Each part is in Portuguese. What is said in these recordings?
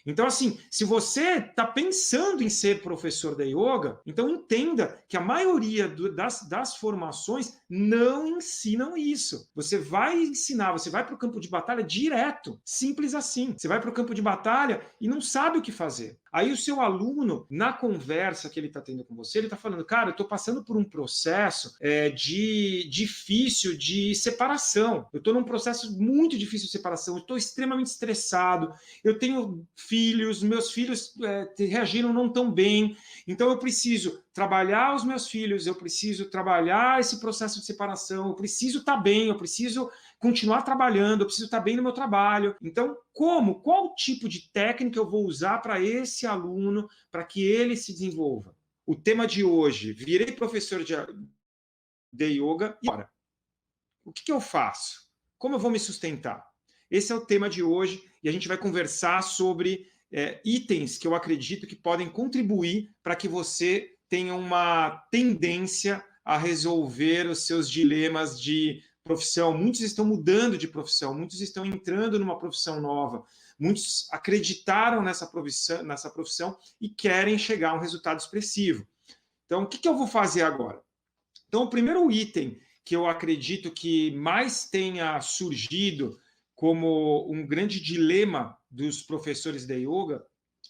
Então, assim, se você está pensando em ser professor de yoga, então entenda que a maioria das formações não ensinam isso. Você vai ensinar, você vai para o campo de batalha direto, simples assim. Você vai para o campo de batalha e não sabe o que fazer. Aí o seu aluno, na conversa que ele está tendo com você, ele está falando, cara, eu estou passando por um processo difícil de separação. Eu estou num processo muito difícil de separação, eu estou extremamente estressado, eu tenho filhos, meus filhos reagiram não tão bem, então eu preciso trabalhar os meus filhos, eu preciso trabalhar esse processo de separação, eu preciso estar bem, eu preciso continuar trabalhando, eu preciso estar bem no meu trabalho. Então, qual tipo de técnica eu vou usar para esse aluno, para que ele se desenvolva? O tema de hoje, virei professor de yoga e agora, o que eu faço? Como eu vou me sustentar? Esse é o tema de hoje e a gente vai conversar sobre itens que eu acredito que podem contribuir para que você tenha uma tendência a resolver os seus dilemas de profissão. Muitos estão mudando de profissão, muitos estão entrando numa profissão nova, muitos acreditaram nessa profissão e querem chegar a um resultado expressivo. Então, o que eu vou fazer agora? Então, o primeiro item que eu acredito que mais tenha surgido como um grande dilema dos professores de yoga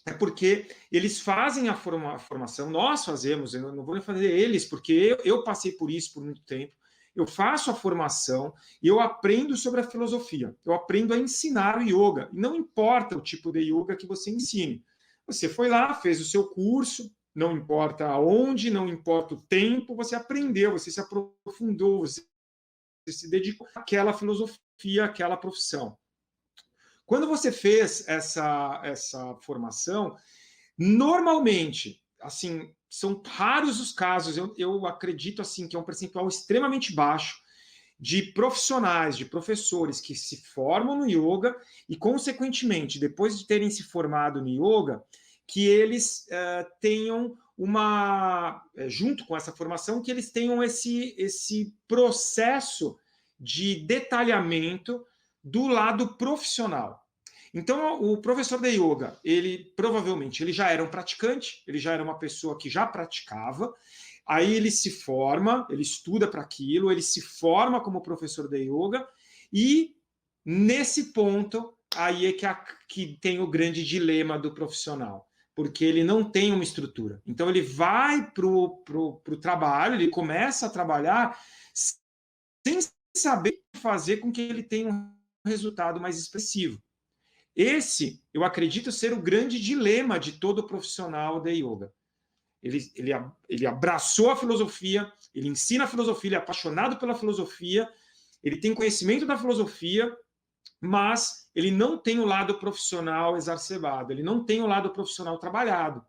é porque eles fazem a formação, nós fazemos, eu não vou fazer eles, porque eu passei por isso por muito tempo, eu faço a formação e eu aprendo sobre a filosofia, eu aprendo a ensinar o yoga, e não importa o tipo de yoga que você ensine. Você foi lá, fez o seu curso, não importa aonde, não importa o tempo, você aprendeu, você se aprofundou, você se dedicou àquela filosofia, àquela profissão. Quando você fez essa formação, normalmente, assim, são raros os casos, eu acredito assim que é um percentual extremamente baixo de profissionais, de professores que se formam no yoga e, consequentemente, depois de terem se formado no yoga, que eles tenham junto com essa formação, que eles tenham esse processo de detalhamento do lado profissional. Então, o professor de yoga, ele provavelmente ele já era um praticante, ele já era uma pessoa que já praticava, aí ele se forma, ele estuda para aquilo, ele se forma como professor de yoga, e nesse ponto, aí é que tem o grande dilema do profissional, porque ele não tem uma estrutura. Então, ele vai para o trabalho, ele começa a trabalhar sem saber fazer com que ele tenha um resultado mais expressivo. Esse, eu acredito ser o grande dilema de todo profissional de yoga. Ele abraçou a filosofia, ele ensina a filosofia, ele é apaixonado pela filosofia, ele tem conhecimento da filosofia, mas ele não tem o lado profissional exacerbado, ele não tem o lado profissional trabalhado.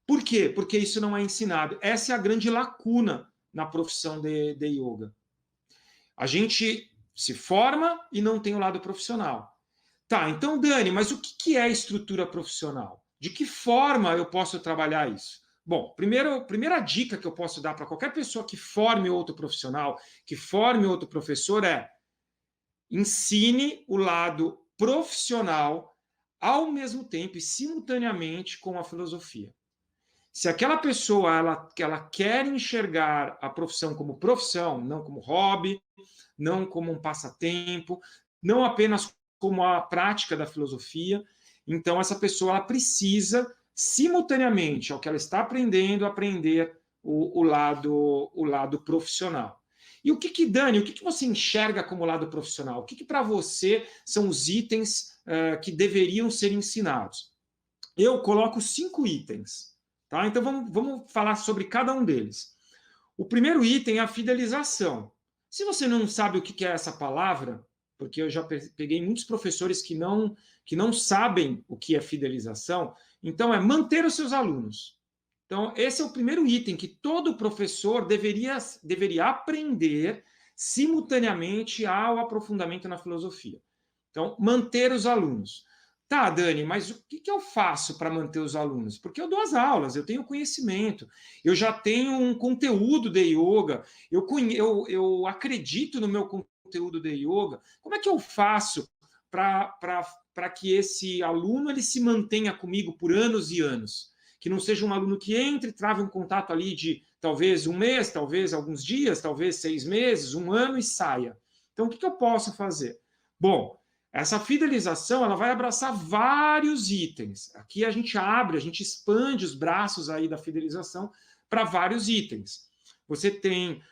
Por quê? Porque isso não é ensinado. Essa é a grande lacuna na profissão de yoga. A gente se forma e não tem o lado profissional. Tá, então, Dani, mas o que é estrutura profissional? De que forma eu posso trabalhar isso? Bom, primeira dica que eu posso dar para qualquer pessoa que forme outro profissional, que forme outro professor é ensine o lado profissional ao mesmo tempo e simultaneamente com a filosofia. Se aquela pessoa ela quer enxergar a profissão como profissão, não como hobby, não como um passatempo, não apenas como a prática da filosofia, então essa pessoa ela precisa, simultaneamente ao que ela está aprendendo, aprender o lado profissional. E Dani, o que você enxerga como lado profissional? O que para você são os itens que deveriam ser ensinados? Eu coloco 5 itens. Tá? Então vamos falar sobre cada um deles. O primeiro item é a fidelização. Se você não sabe o que é essa palavra, porque eu já peguei muitos professores que não sabem o que é fidelização, então é manter os seus alunos. Então, esse é o primeiro item que todo professor deveria aprender simultaneamente ao aprofundamento na filosofia. Então, manter os alunos. Tá, Dani, mas o que eu faço para manter os alunos? Porque eu dou as aulas, eu tenho conhecimento, eu já tenho um conteúdo de yoga, eu acredito no meu conteúdo de yoga. Como é que eu faço para para que esse aluno ele se mantenha comigo por anos e anos? Que não seja um aluno que entre, trave um contato ali de talvez um mês, talvez alguns dias, talvez 6 meses, um ano e saia. Então, o que eu posso fazer? Bom, essa fidelização ela vai abraçar vários itens. Aqui a gente abre, a gente expande os braços aí da fidelização para vários itens. Você tem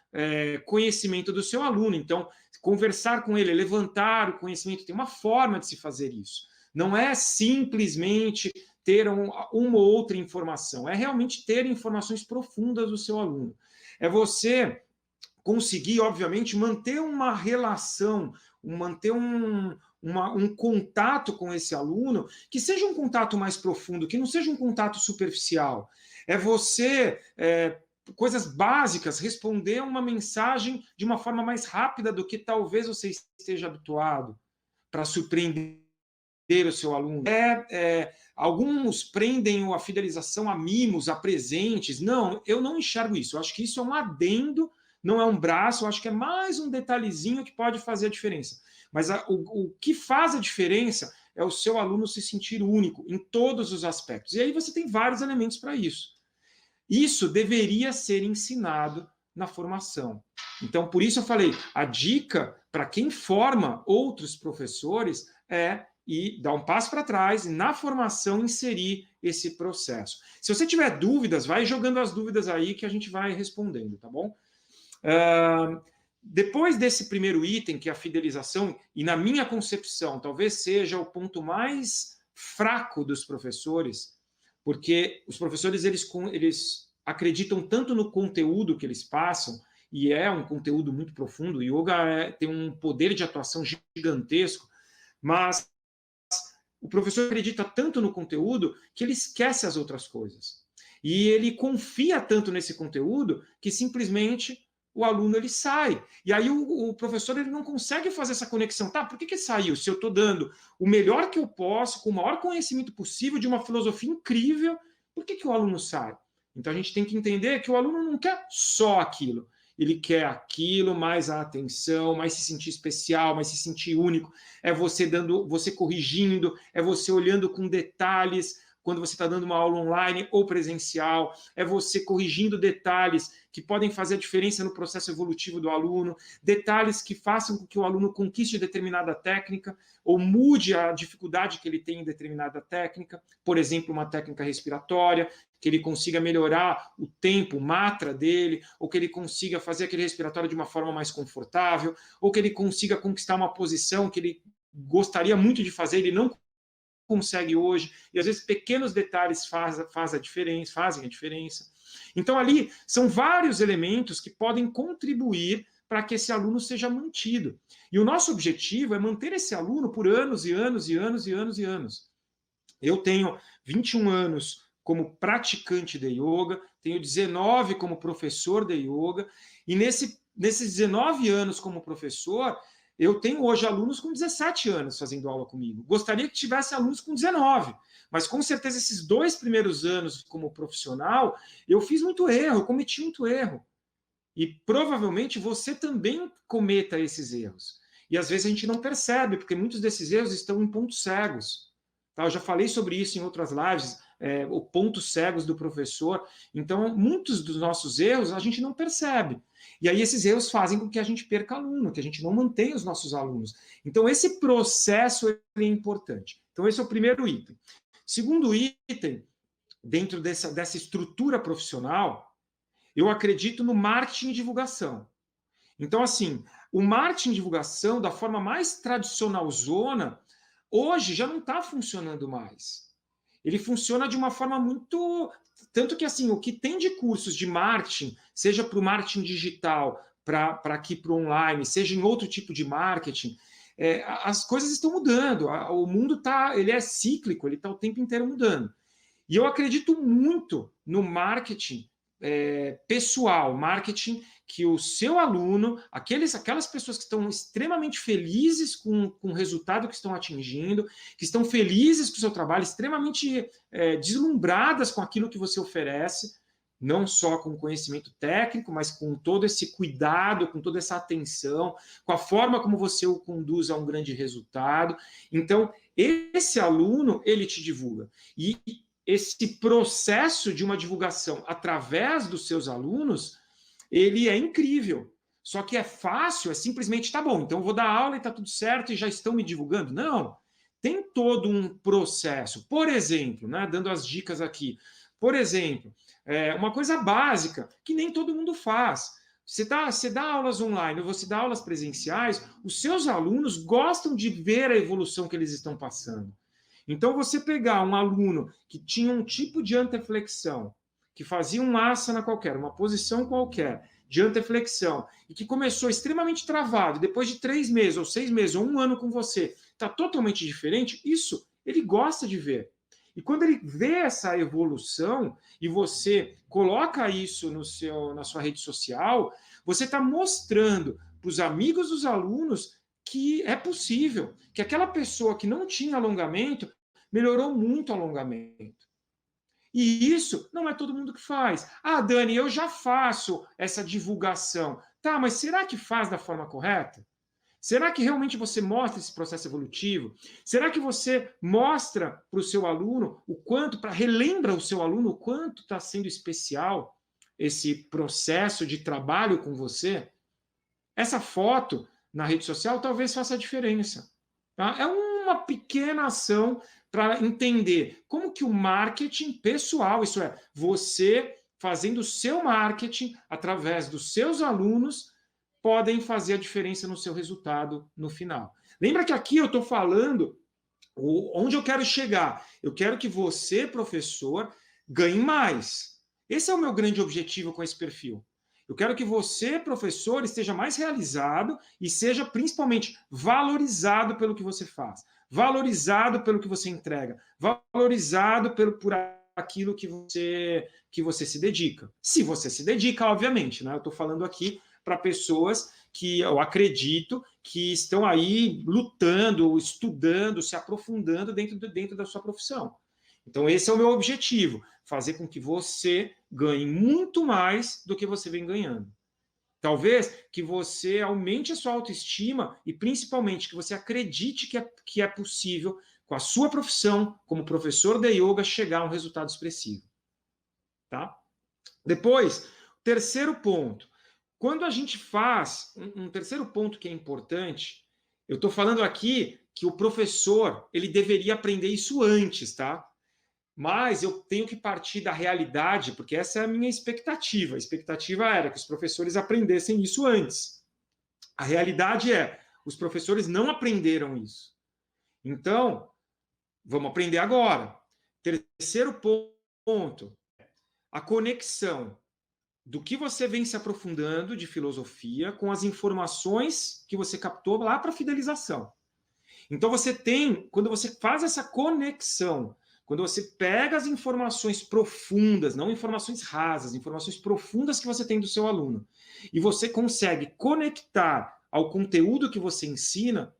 conhecimento do seu aluno, então conversar com ele, levantar o conhecimento, tem uma forma de se fazer isso. Não é simplesmente ter uma ou outra informação, é realmente ter informações profundas do seu aluno. É você conseguir, obviamente, manter uma relação, manter um contato com esse aluno, que seja um contato mais profundo, que não seja um contato superficial. É você, coisas básicas, responder uma mensagem de uma forma mais rápida do que talvez você esteja habituado, para surpreender o seu aluno. Alguns prendem a fidelização a mimos, a presentes. Não, eu não enxergo isso. Eu acho que isso é um adendo, não é um braço, eu acho que é mais um detalhezinho que pode fazer a diferença. Mas o que faz a diferença é o seu aluno se sentir único em todos os aspectos. E aí você tem vários elementos para isso. Isso deveria ser ensinado na formação. Então, por isso eu falei, a dica para quem forma outros professores é ir dar um passo para trás e na formação inserir esse processo. Se você tiver dúvidas, vai jogando as dúvidas aí que a gente vai respondendo, tá bom? Depois desse primeiro item, que é a fidelização, e na minha concepção, talvez seja o ponto mais fraco dos professores, porque os professores eles acreditam tanto no conteúdo que eles passam, e é um conteúdo muito profundo, o yoga tem um poder de atuação gigantesco, mas o professor acredita tanto no conteúdo que ele esquece as outras coisas. E ele confia tanto nesse conteúdo que simplesmente o aluno ele sai. E aí o professor ele não consegue fazer essa conexão. Tá, por que saiu? Se eu estou dando o melhor que eu posso, com o maior conhecimento possível de uma filosofia incrível, por que o aluno sai? Então a gente tem que entender que o aluno não quer só aquilo. Ele quer aquilo, mais a atenção, mais se sentir especial, mais se sentir único. É você dando, você corrigindo, é você olhando com detalhes quando você está dando uma aula online ou presencial, é você corrigindo detalhes que podem fazer a diferença no processo evolutivo do aluno, detalhes que façam com que o aluno conquiste determinada técnica ou mude a dificuldade que ele tem em determinada técnica, por exemplo, uma técnica respiratória, que ele consiga melhorar o tempo, o matra dele, ou que ele consiga fazer aquele respiratório de uma forma mais confortável, ou que ele consiga conquistar uma posição que ele gostaria muito de fazer, ele não consegue hoje, e às vezes pequenos detalhes fazem a diferença. Então ali são vários elementos que podem contribuir para que esse aluno seja mantido. E o nosso objetivo é manter esse aluno por anos e anos e anos e anos e anos. Eu tenho 21 anos como praticante de yoga, tenho 19 como professor de yoga, e nesses 19 anos como professor, eu tenho hoje alunos com 17 anos fazendo aula comigo. Gostaria que tivesse alunos com 19, mas com certeza esses 2 primeiros anos como profissional, eu fiz muito erro, eu cometi muito erro. E provavelmente você também cometa esses erros. E às vezes a gente não percebe, porque muitos desses erros estão em pontos cegos. Tá? Eu já falei sobre isso em outras lives, o pontos cegos do professor. Então, muitos dos nossos erros a gente não percebe. E aí esses erros fazem com que a gente perca aluno, que a gente não mantenha os nossos alunos. Então, esse processo é importante. Então, esse é o primeiro item. Segundo item, dentro dessa estrutura profissional, eu acredito no marketing e divulgação. Então, assim, o marketing e divulgação, da forma mais tradicionalzona, hoje já não está funcionando mais. Ele funciona de uma forma muito... Tanto que, assim, o que tem de cursos de marketing, seja para o marketing digital, para aqui para o online, seja em outro tipo de marketing, as coisas estão mudando. O mundo ele é cíclico, ele está o tempo inteiro mudando. E eu acredito muito no marketing pessoal, marketing que o seu aluno, aquelas pessoas que estão extremamente felizes com o resultado que estão atingindo, que estão felizes com o seu trabalho, extremamente deslumbradas com aquilo que você oferece, não só com conhecimento técnico, mas com todo esse cuidado, com toda essa atenção, com a forma como você o conduz a um grande resultado. Então, esse aluno, ele te divulga. E esse processo de uma divulgação através dos seus alunos, ele é incrível. Só que é fácil, é simplesmente, tá bom, então eu vou dar aula e tá tudo certo e já estão me divulgando. Não, tem todo um processo. Por exemplo, né, dando as dicas aqui, por exemplo, uma coisa básica que nem todo mundo faz. Você dá aulas online, você dá aulas presenciais, os seus alunos gostam de ver a evolução que eles estão passando. Então, você pegar um aluno que tinha um tipo de anteflexão, que fazia um asana qualquer, uma posição qualquer, de anteflexão, e que começou extremamente travado, depois de 3 meses, ou 6 meses, ou 1 ano com você, está totalmente diferente, isso ele gosta de ver. E quando ele vê essa evolução e você coloca isso na sua rede social, você está mostrando para os amigos dos alunos que é possível, que aquela pessoa que não tinha alongamento melhorou muito o alongamento. E isso não é todo mundo que faz. Ah, Dani, eu já faço essa divulgação. Tá, mas será que faz da forma correta? Será que realmente você mostra esse processo evolutivo? Será que você mostra para o seu aluno o quanto, relembra o seu aluno o quanto está sendo especial esse processo de trabalho com você? Essa foto na rede social talvez faça a diferença. Tá? É uma pequena ação para entender como que o marketing pessoal, isso é, você fazendo o seu marketing através dos seus alunos, podem fazer a diferença no seu resultado no final. Lembra que aqui eu estou falando onde eu quero chegar. Eu quero que você, professor, ganhe mais. Esse é o meu grande objetivo com esse perfil. Eu quero que você, professor, esteja mais realizado e seja principalmente valorizado pelo que você faz, valorizado pelo que você entrega, valorizado por aquilo que você se dedica. Se você se dedica, obviamente, né? Eu estou falando aqui para pessoas que eu acredito que estão aí lutando, estudando, se aprofundando dentro da sua profissão. Então, esse é o meu objetivo, fazer com que você ganhe muito mais do que você vem ganhando. Talvez que você aumente a sua autoestima e, principalmente, que você acredite que é possível, com a sua profissão, como professor de yoga, chegar a um resultado expressivo. Tá? Depois, terceiro ponto. Quando a gente faz um terceiro ponto que é importante, eu estou falando aqui que o professor ele deveria aprender isso antes, tá? Mas eu tenho que partir da realidade, porque essa é a minha expectativa. A expectativa era que os professores aprendessem isso antes. A realidade é, os professores não aprenderam isso. Então, vamos aprender agora. Terceiro ponto, a conexão do que você vem se aprofundando de filosofia com as informações que você captou lá para fidelização. Então você tem, quando você faz essa conexão, quando você pega as informações profundas, não informações rasas, informações profundas que você tem do seu aluno, e você consegue conectar ao conteúdo que você ensina,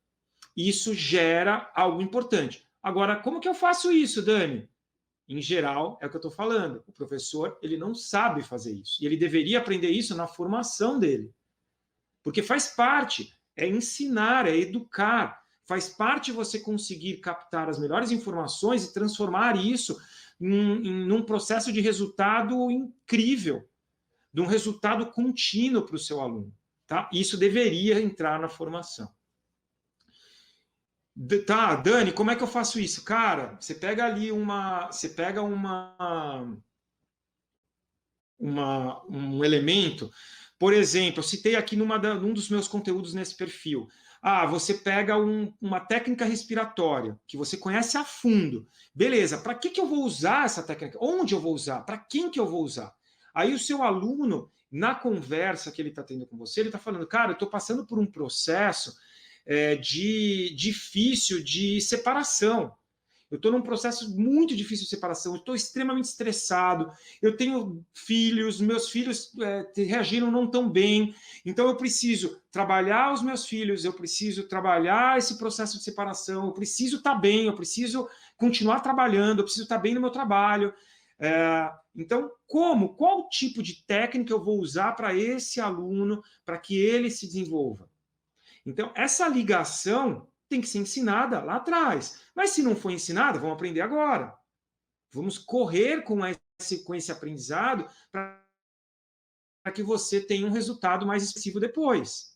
isso gera algo importante. Agora, como que eu faço isso, Dani? Em geral, é o que eu estou falando. O professor ele não sabe fazer isso. E ele deveria aprender isso na formação dele. Porque faz parte, é ensinar, é educar. Faz parte você conseguir captar as melhores informações e transformar isso num processo de resultado incrível, de um resultado contínuo para o seu aluno. Tá? Isso deveria entrar na formação. Tá, Dani, como é que eu faço isso? Cara, você pega ali um elemento, por exemplo, eu citei aqui num dos meus conteúdos nesse perfil. Ah, você pega uma técnica respiratória que você conhece a fundo. Beleza, para que eu vou usar essa técnica? Onde eu vou usar? Para quem que eu vou usar? Aí o seu aluno, na conversa que ele está tendo com você, ele está falando, cara, eu estou passando por um processo difícil de separação. Eu estou num processo muito difícil de separação, eu estou extremamente estressado, eu tenho filhos, meus filhos reagiram não tão bem, então eu preciso trabalhar os meus filhos, eu preciso trabalhar esse processo de separação, eu preciso estar bem, eu preciso continuar trabalhando, eu preciso estar bem no meu trabalho. Então, qual tipo de técnica eu vou usar para esse aluno, para que ele se desenvolva? Então, essa ligação tem que ser ensinada lá atrás. Mas se não for ensinada, vamos aprender agora. Vamos correr com esse aprendizado para que você tenha um resultado mais expressivo depois.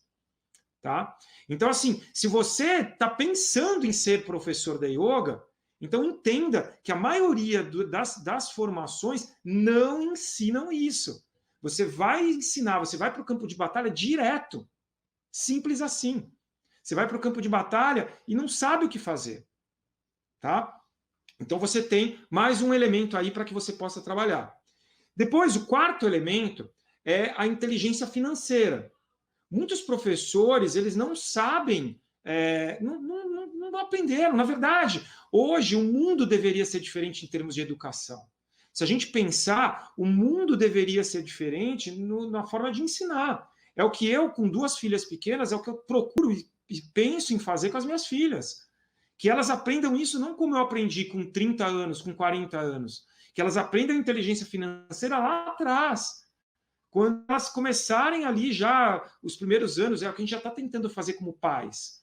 Tá? Então, assim, se você está pensando em ser professor da yoga, então entenda que a maioria das formações não ensinam isso. Você vai ensinar, você vai para o campo de batalha direto. Simples assim. Você vai para o campo de batalha e não sabe o que fazer. Tá? Então você tem mais um elemento aí para que você possa trabalhar. Depois, o quarto elemento é a inteligência financeira. Muitos professores, eles não sabem, não aprenderam. Na verdade, hoje o mundo deveria ser diferente em termos de educação. Se a gente pensar, o mundo deveria ser diferente na forma de ensinar. É o que eu, com 2 filhas pequenas, é o que eu procuro e penso em fazer com as minhas filhas. Que elas aprendam isso não como eu aprendi com 30 anos, com 40 anos. Que elas aprendam inteligência financeira lá atrás. Quando elas começarem ali já, os primeiros anos, é o que a gente já está tentando fazer como pais.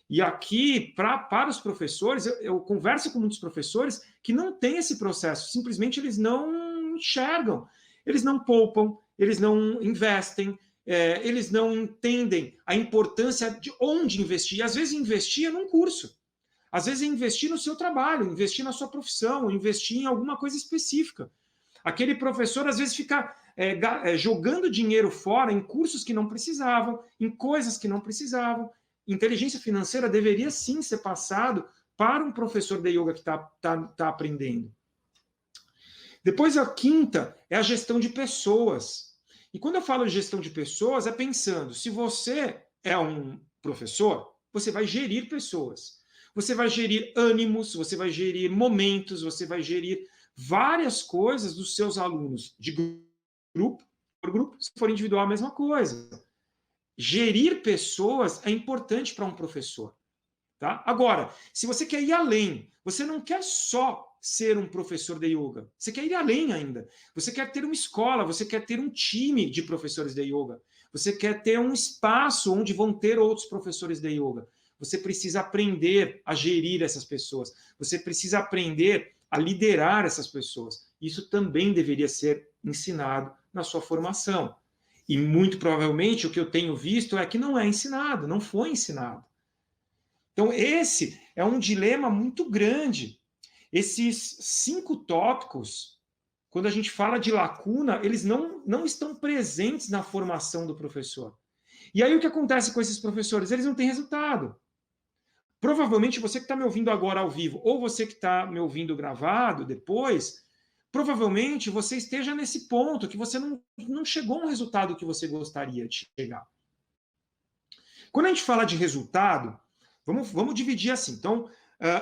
E aqui, para os professores, eu converso com muitos professores que não têm esse processo, simplesmente eles não enxergam, eles não poupam, eles não investem, eles não entendem a importância de onde investir. E às vezes investir é num curso, às vezes é investir no seu trabalho, investir na sua profissão, investir em alguma coisa específica. Aquele professor, às vezes, fica jogando dinheiro fora em cursos que não precisavam, em coisas que não precisavam. Inteligência financeira deveria, sim, ser passado para um professor de yoga que está aprendendo. Depois, a quinta é a gestão de pessoas. E quando eu falo de gestão de pessoas, é pensando, se você é um professor, você vai gerir pessoas. Você vai gerir ânimos, você vai gerir momentos, você vai gerir várias coisas dos seus alunos de grupo por grupo, se for individual, a mesma coisa. Gerir pessoas é importante para um professor. Tá? Agora, se você quer ir além, você não quer só ser um professor de yoga, você quer ir além ainda. Você quer ter uma escola, você quer ter um time de professores de yoga, você quer ter um espaço onde vão ter outros professores de yoga. Você precisa aprender a gerir essas pessoas, você precisa aprender a liderar essas pessoas. Isso também deveria ser ensinado na sua formação. E muito provavelmente o que eu tenho visto é que não é ensinado, não foi ensinado. Então, esse é um dilema muito grande. Esses 5 tópicos, quando a gente fala de lacuna, eles não estão presentes na formação do professor. E aí o que acontece com esses professores? Eles não têm resultado. Provavelmente você que está me ouvindo agora ao vivo, ou você que está me ouvindo gravado depois, provavelmente você esteja nesse ponto que você não chegou a um resultado que você gostaria de chegar. Quando a gente fala de resultado, vamos dividir assim. Então,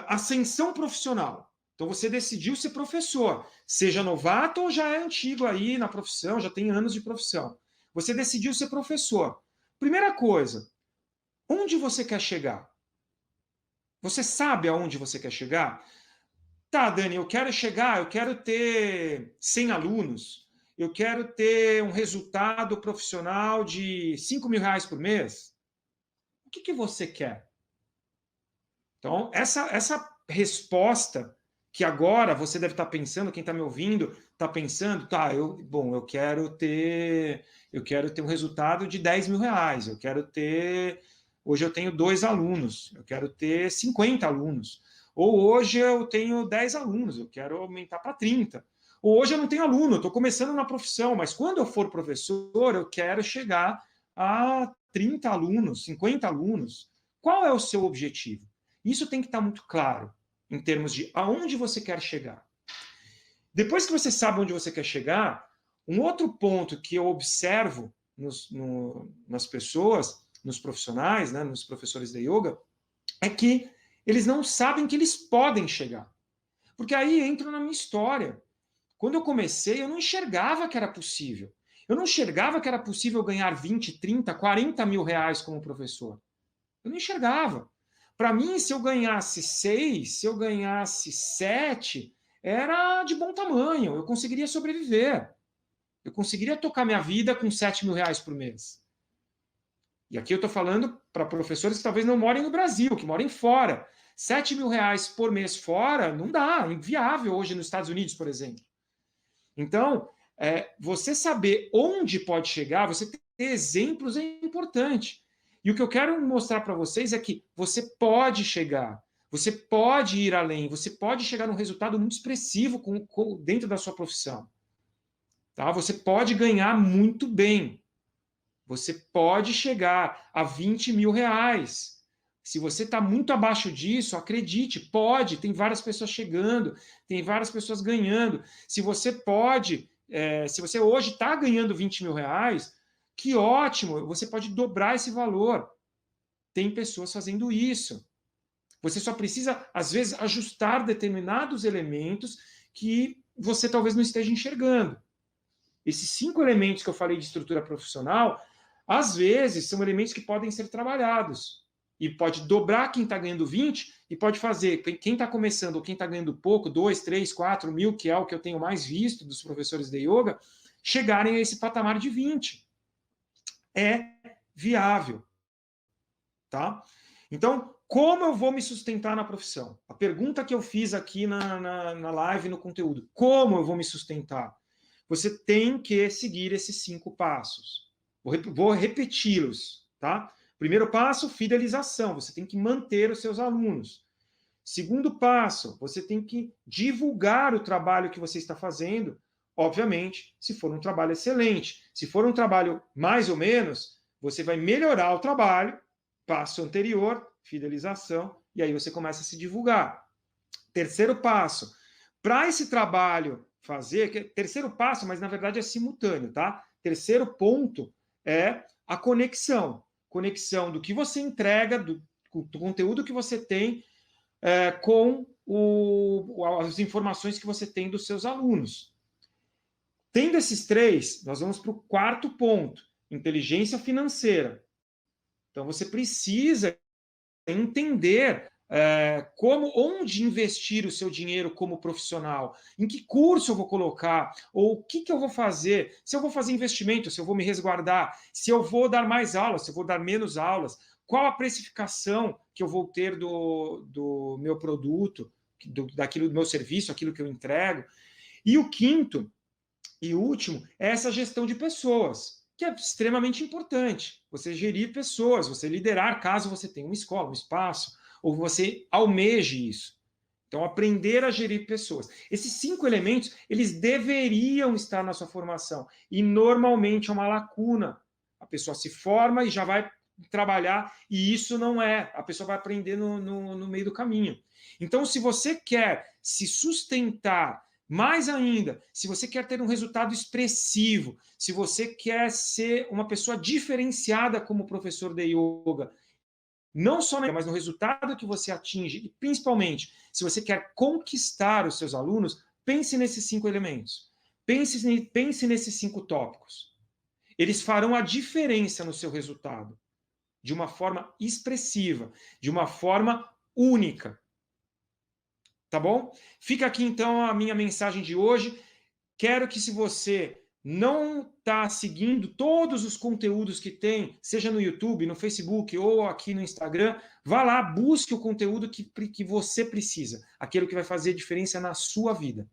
ascensão profissional. Então, você decidiu ser professor, seja novato ou já é antigo aí na profissão, já tem anos de profissão. Você decidiu ser professor. Primeira coisa, onde você quer chegar? Você sabe aonde você quer chegar? Tá, Dani, eu quero ter 100 alunos, eu quero ter um resultado profissional de R$ 5.000 por mês. O que você quer? Então, essa resposta que agora você deve estar pensando, quem está me ouvindo está pensando, tá, eu quero ter um resultado de R$ 10.000, hoje eu tenho 2 alunos, eu quero ter 50 alunos, ou hoje eu tenho 10 alunos, eu quero aumentar para 30, ou hoje eu não tenho aluno, eu estou começando na profissão, mas quando eu for professor, eu quero chegar a 30 alunos, 50 alunos. Qual é o seu objetivo? Isso tem que estar muito claro em termos de aonde você quer chegar. Depois que você sabe onde você quer chegar, um outro ponto que eu observo nas pessoas, nos profissionais, né, nos professores de yoga, é que eles não sabem que eles podem chegar. Porque aí entra na minha história. Quando eu comecei, eu não enxergava que era possível. Eu não enxergava que era possível ganhar 20, 30, 40 mil reais como professor. Eu não enxergava. Para mim, se eu ganhasse 6, se eu ganhasse 7, era de bom tamanho, eu conseguiria sobreviver. Eu conseguiria tocar minha vida com R$ 7.000 por mês. E aqui eu estou falando para professores que talvez não morem no Brasil, que morem fora. R$ 7.000 por mês fora não dá, é inviável hoje nos Estados Unidos, por exemplo. Então, você saber onde pode chegar, você ter exemplos é importante. E o que eu quero mostrar para vocês é que você pode chegar, você pode ir além, você pode chegar num resultado muito expressivo dentro da sua profissão. Tá? Você pode ganhar muito bem. Você pode chegar a R$ 20.000. Se você está muito abaixo disso, acredite, pode. Tem várias pessoas chegando, tem várias pessoas ganhando. Se você pode, se você hoje está ganhando R$ 20.000, que ótimo, você pode dobrar esse valor. Tem pessoas fazendo isso. Você só precisa, às vezes, ajustar determinados elementos que você talvez não esteja enxergando. Esses 5 elementos que eu falei de estrutura profissional, às vezes, são elementos que podem ser trabalhados. E pode dobrar quem está ganhando 20 e pode fazer quem está começando ou quem está ganhando pouco, 2, 3, 4 mil, que é o que eu tenho mais visto dos professores de yoga, chegarem a esse patamar de 20. É viável. Tá? Então, como eu vou me sustentar na profissão? A pergunta que eu fiz aqui na live, no conteúdo. Como eu vou me sustentar? Você tem que seguir esses 5 passos. Vou repeti-los, tá? Primeiro passo, fidelização. Você tem que manter os seus alunos. Segundo passo, você tem que divulgar o trabalho que você está fazendo. Obviamente, se for um trabalho excelente. Se for um trabalho mais ou menos, você vai melhorar o trabalho. Passo anterior, fidelização, e aí você começa a se divulgar. Terceiro passo, para esse trabalho fazer, terceiro passo, mas na verdade é simultâneo, tá? Terceiro ponto é a conexão. Conexão do que você entrega, do conteúdo que você tem com as informações que você tem dos seus alunos. Tendo esses 3, nós vamos para o quarto ponto, inteligência financeira. Então, você precisa entender onde investir o seu dinheiro como profissional, em que curso eu vou colocar, ou o que eu vou fazer, se eu vou fazer investimento, se eu vou me resguardar, se eu vou dar mais aulas, se eu vou dar menos aulas, qual a precificação que eu vou ter do meu produto, daquilo do meu serviço, aquilo que eu entrego. E o quinto e último é essa gestão de pessoas, que é extremamente importante. Você gerir pessoas, você liderar caso você tenha uma escola, um espaço, ou você almeje isso. Então, aprender a gerir pessoas. Esses 5 elementos, eles deveriam estar na sua formação. E, normalmente, é uma lacuna. A pessoa se forma e já vai trabalhar, e isso não é. A pessoa vai aprender no meio do caminho. Então, se você quer se sustentar, mais ainda, se você quer ter um resultado expressivo, se você quer ser uma pessoa diferenciada como professor de yoga, não só mas no resultado que você atinge, e principalmente, se você quer conquistar os seus alunos, pense nesses 5 elementos. Pense nesses 5 tópicos. Eles farão a diferença no seu resultado, de uma forma expressiva, de uma forma única. Tá bom? Fica aqui então a minha mensagem de hoje. Quero que, se você não está seguindo todos os conteúdos que tem, seja no YouTube, no Facebook ou aqui no Instagram, vá lá, busque o conteúdo que você precisa, aquilo que vai fazer diferença na sua vida.